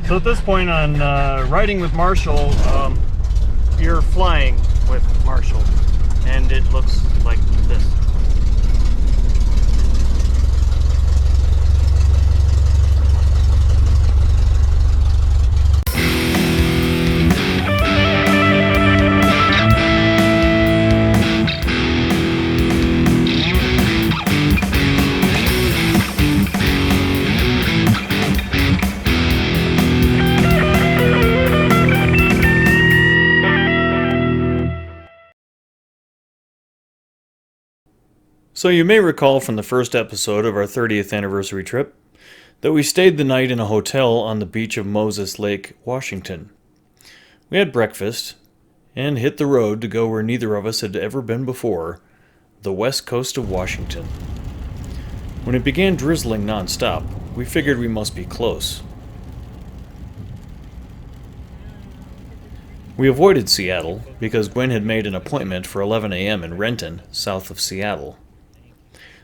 So at this point on riding with Marshall, you're flying with Marshall, and it looks like this. So you may recall from the first episode of our 30th anniversary trip that we stayed the night in a hotel on the beach of Moses Lake, Washington. We had breakfast and hit the road to go where neither of us had ever been before, the west coast of Washington. When it began drizzling nonstop, we figured we must be close. We avoided Seattle because Gwen had made an appointment for 11 a.m. in Renton, south of Seattle.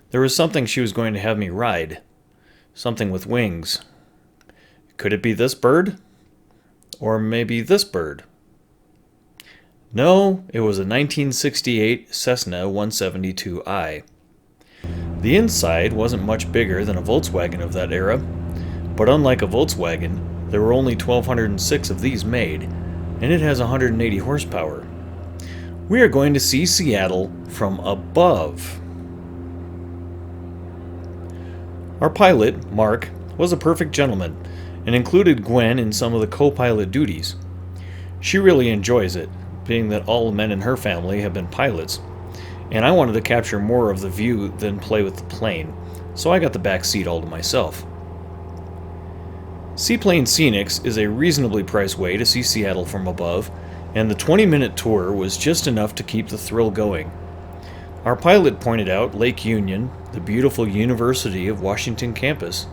There was something she was going to have me ride. Something with wings. Could it be this bird? Or maybe this bird? No, it was a 1968 Cessna 172i. The inside wasn't much bigger than a Volkswagen of that era, but unlike a Volkswagen, there were only 1,206 of these made, and it has 180 horsepower. We are going to see Seattle from above. Our pilot, Mark, was a perfect gentleman and included Gwen in some of the co-pilot duties. She really enjoys it, being that all the men in her family have been pilots, and I wanted to capture more of the view than play with the plane, so I got the back seat all to myself. Seaplane Scenics is a reasonably priced way to see Seattle from above, and the 20-minute tour was just enough to keep the thrill going. Our pilot pointed out Lake Union, the beautiful University of Washington campus,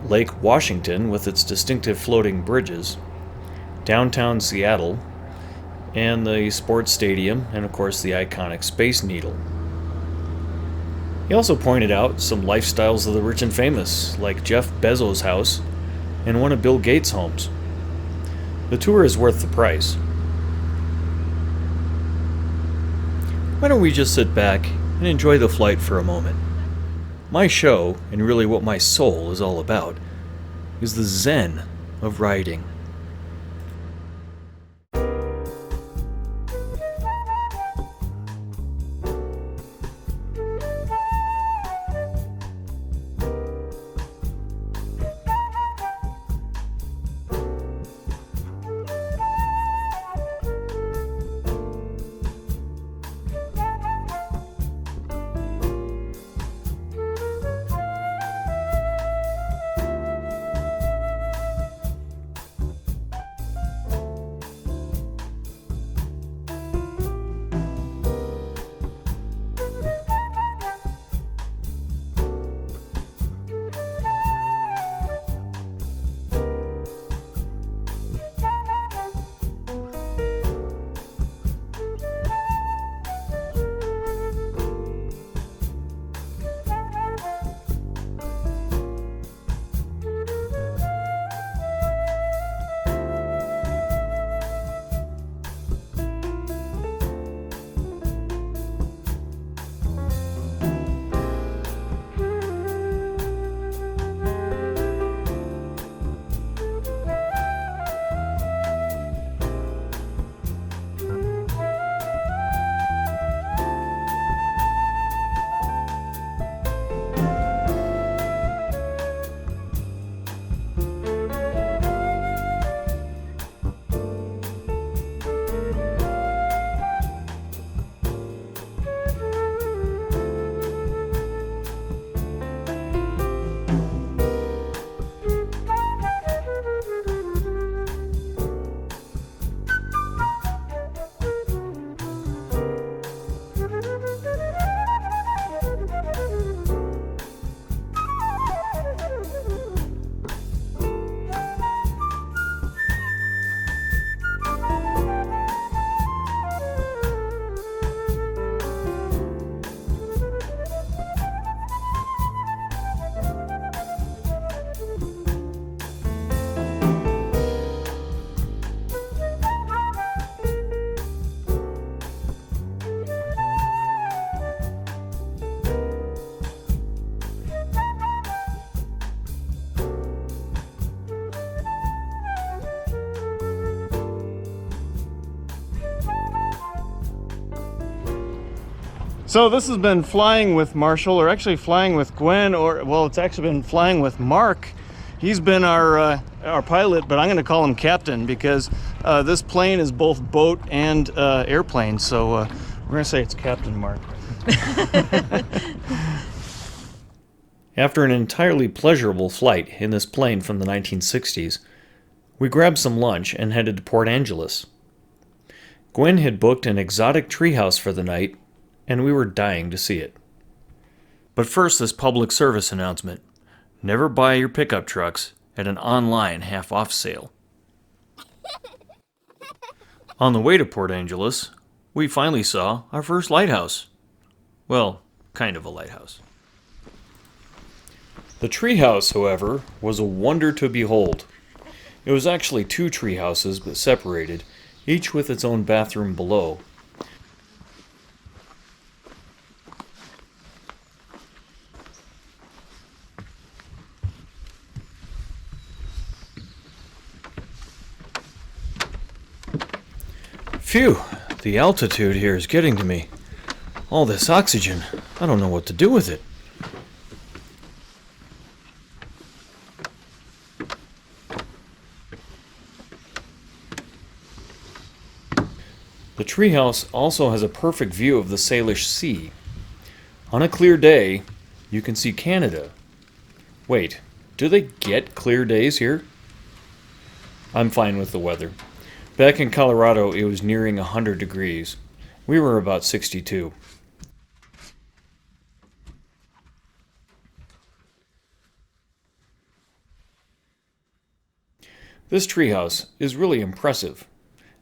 Lake Washington with its distinctive floating bridges, downtown Seattle, and the sports stadium, and of course the iconic Space Needle. He also pointed out some lifestyles of the rich and famous, like Jeff Bezos' house and one of Bill Gates' homes. The tour is worth the price. Why don't we just sit back and enjoy the flight for a moment? My show, and really what my soul is all about, is the zen of riding. So this has been flying with Marshall, or actually flying with Gwen, or well, it's actually been flying with Mark. He's been our pilot, but I'm going to call him captain because this plane is both boat and airplane. So we're going to say it's Captain Mark. After an entirely pleasurable flight in this plane from the 1960s, we grabbed some lunch and headed to Port Angeles. Gwen had booked an exotic treehouse for the night, and we were dying to see it. But first, this public service announcement. Never buy your pickup trucks at an online half-off sale. On the way to Port Angeles, we finally saw our first lighthouse. Well, kind of a lighthouse. The treehouse, however, was a wonder to behold. It was actually 2 tree houses, but separated, each with its own bathroom below. Phew, the altitude here is getting to me. All this oxygen, I don't know what to do with it. The treehouse also has a perfect view of the Salish Sea. On a clear day, you can see Canada. Wait, do they get clear days here? I'm fine with the weather. Back in Colorado, it was nearing 100 degrees. We were about 62. This treehouse is really impressive.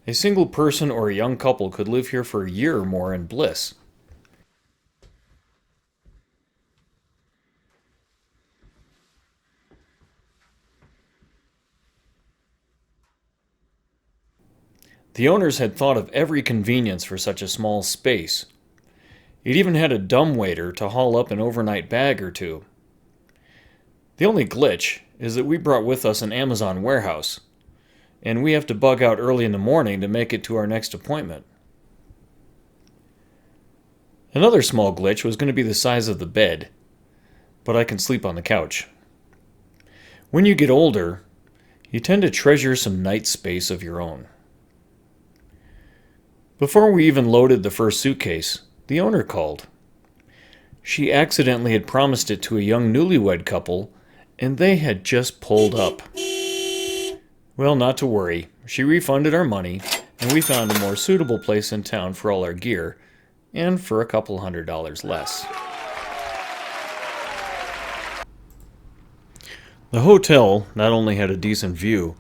A single person or a young couple could live here for a year or more in bliss. The owners had thought of every convenience for such a small space. It even had a dumbwaiter to haul up an overnight bag or two. The only glitch is that we brought with us an Amazon warehouse, and we have to bug out early in the morning to make it to our next appointment. Another small glitch was going to be the size of the bed, but I can sleep on the couch. When you get older, you tend to treasure some night space of your own. Before we even loaded the first suitcase, the owner called. She accidentally had promised it to a young newlywed couple, and they had just pulled up. Well, not to worry. She refunded our money, and we found a more suitable place in town for all our gear, and for a couple $100 less. The hotel not only had a decent view,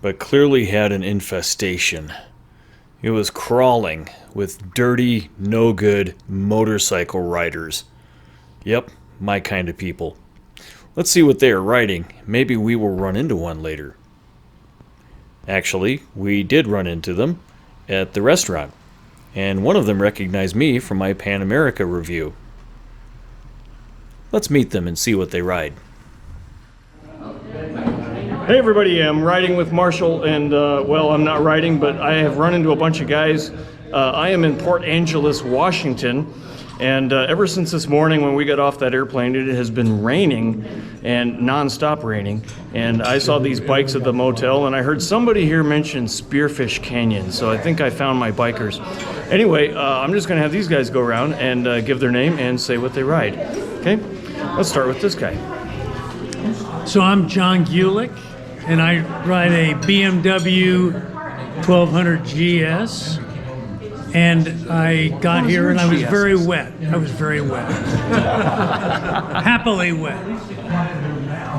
but clearly had an infestation. It was crawling with dirty, no-good motorcycle riders. Yep, my kind of people. Let's see what they are riding. Maybe we will run into one later. Actually, we did run into them at the restaurant, and one of them recognized me from my Pan America review. Let's meet them and see what they ride. Hey everybody, I'm riding with Marshall, and well, I'm not riding, but I have run into a bunch of guys. I am in Port Angeles, Washington, and ever since this morning when we got off that airplane, it has been raining, and non-stop raining, and I saw these bikes at the motel, and I heard somebody here mention Spearfish Canyon, so I think I found my bikers. Anyway, I'm just going to have these guys go around and give their name and say what they ride. Okay, let's start with this guy. So I'm John Gulick, and I ride a BMW 1200 GS, and I got here and I was very wet. Happily wet.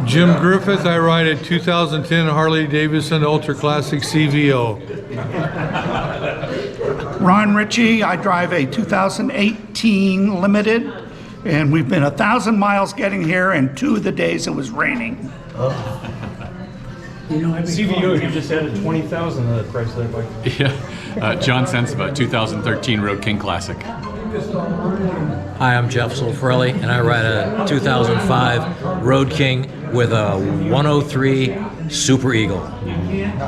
Jim Griffith, I ride a 2010 Harley Davidson Ultra Classic CVO. Ron Ritchie, I drive a 2018 Limited, and we've been 1,000 miles getting here, and 2 of the days it was raining. You know, CVO, you just added $20,000 to the price of that bike. Yeah, John Sensiba, 2013 Road King Classic. Hi, I'm Jeff Solfarelli, and I ride a 2005 Road King with a 103 Super Eagle. And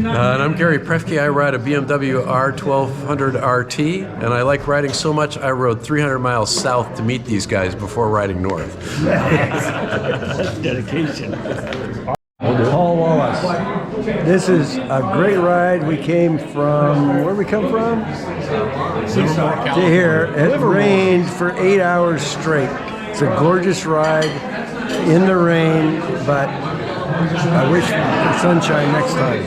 I'm Gary Prefke. I ride a BMW R1200 RT, and I like riding so much I rode 300 miles south to meet these guys before riding north. Dedication. Paul Wallace. This is a great ride. We came from, where we come from? To here. It rained for 8 hours straight. It's a gorgeous ride in the rain, but I wish for sunshine next time.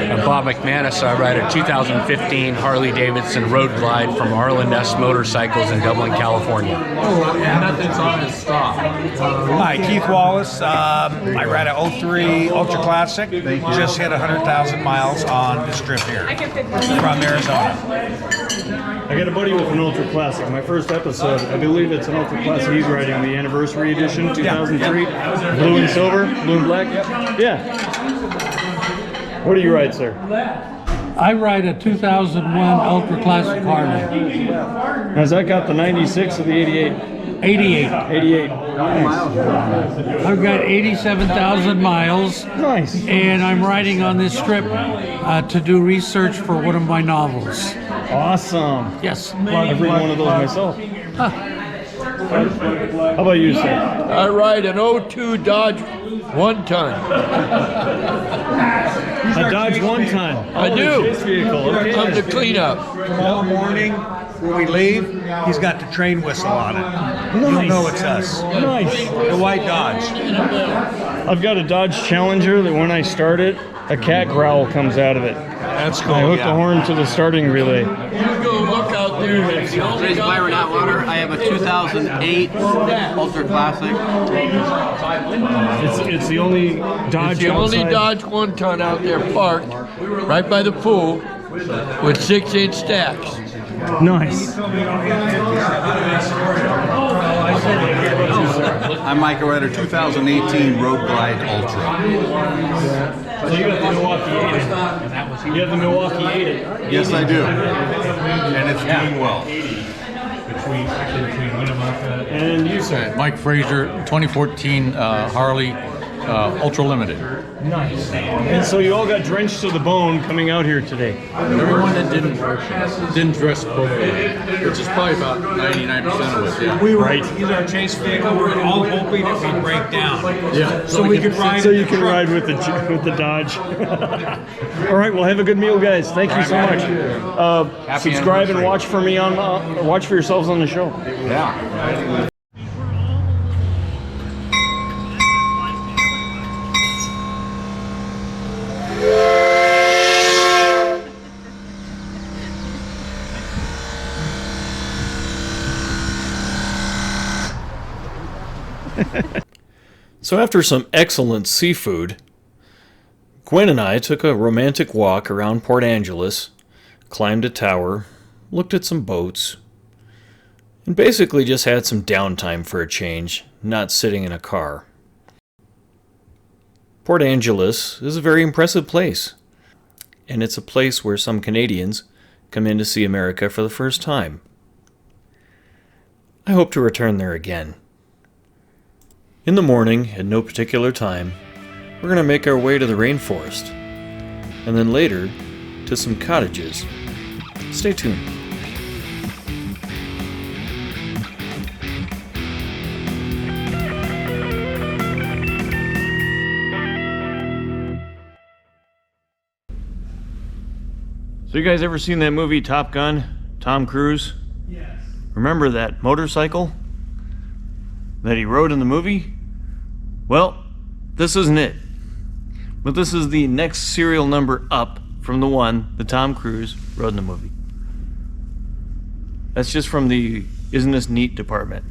I'm Bob McManus. I ride a 2015 Harley Davidson Road Glide from Arlen Ness Motorcycles in Dublin, California. Nothing's on this stop. Hi, Keith Wallace. I ride a 03 Ultra Classic. Just hit 100,000 miles on this trip here from Arizona. I got a buddy with an Ultra Classic. My first episode, I believe it's an Ultra Classic. He's riding the anniversary edition, 2003. Blue and silver, blue and black. Yeah. What do you ride, sir? I ride a 2001 Ultra Classic Harley. Has that got the 96 or the 88? 88. 88. I've got 87,000 miles. Nice. And I'm riding on this trip to do research for one of my novels. Awesome. Yes. I've written one of those myself. How about you, sir? I ride an 02 Dodge 1-ton. A Dodge 1-ton. I do. Chase vehicle. Okay. I'm the cleanup. Tomorrow morning, when we leave, he's got the train whistle on it. You'll know it's us. Nice. The white Dodge. I've got a Dodge Challenger that when I start it, a cat growl comes out of it. That's cool. I hook the horn to the starting relay. You go look out there. It's the only Raised Byron Atwater. I have a 2008 Ultra Classic. It's the only Dodge It's the only outside. Dodge 1-ton out there parked right by the pool with 6-inch stacks. Nice. I'm Mike. I ride a 2018 Road Glide Ultra. So you got the Milwaukee 8. You have the Milwaukee 8. Yes, I do. And it's doing well. And you, sir? Mike Frazier, 2014 Harley Ultra Limited. Nice. And so you all got drenched to the bone coming out here today. Everyone that didn't dress appropriately, which is probably about 99% of us. Yeah. We were, he's our chase vehicle. We were all hoping that we'd break down. Yeah. So we could ride. So you can ride with the Dodge. All right. Well, have a good meal, guys. Thank you so much. Subscribe and watch for me on. Watch for yourselves on the show. Yeah. So after some excellent seafood, Gwen and I took a romantic walk around Port Angeles, climbed a tower, looked at some boats, and basically just had some downtime for a change, not sitting in a car. Port Angeles is a very impressive place, and it's a place where some Canadians come in to see America for the first time. I hope to return there again. In the morning, at no particular time, we're going to make our way to the rainforest, and then later to some cottages. Stay tuned. So you guys ever seen that movie Top Gun? Tom Cruise? Yes. Remember that motorcycle that he rode in the movie? Well, this isn't it. But this is the next serial number up from the one that Tom Cruise rode in the movie. That's just from the Isn't This Neat department.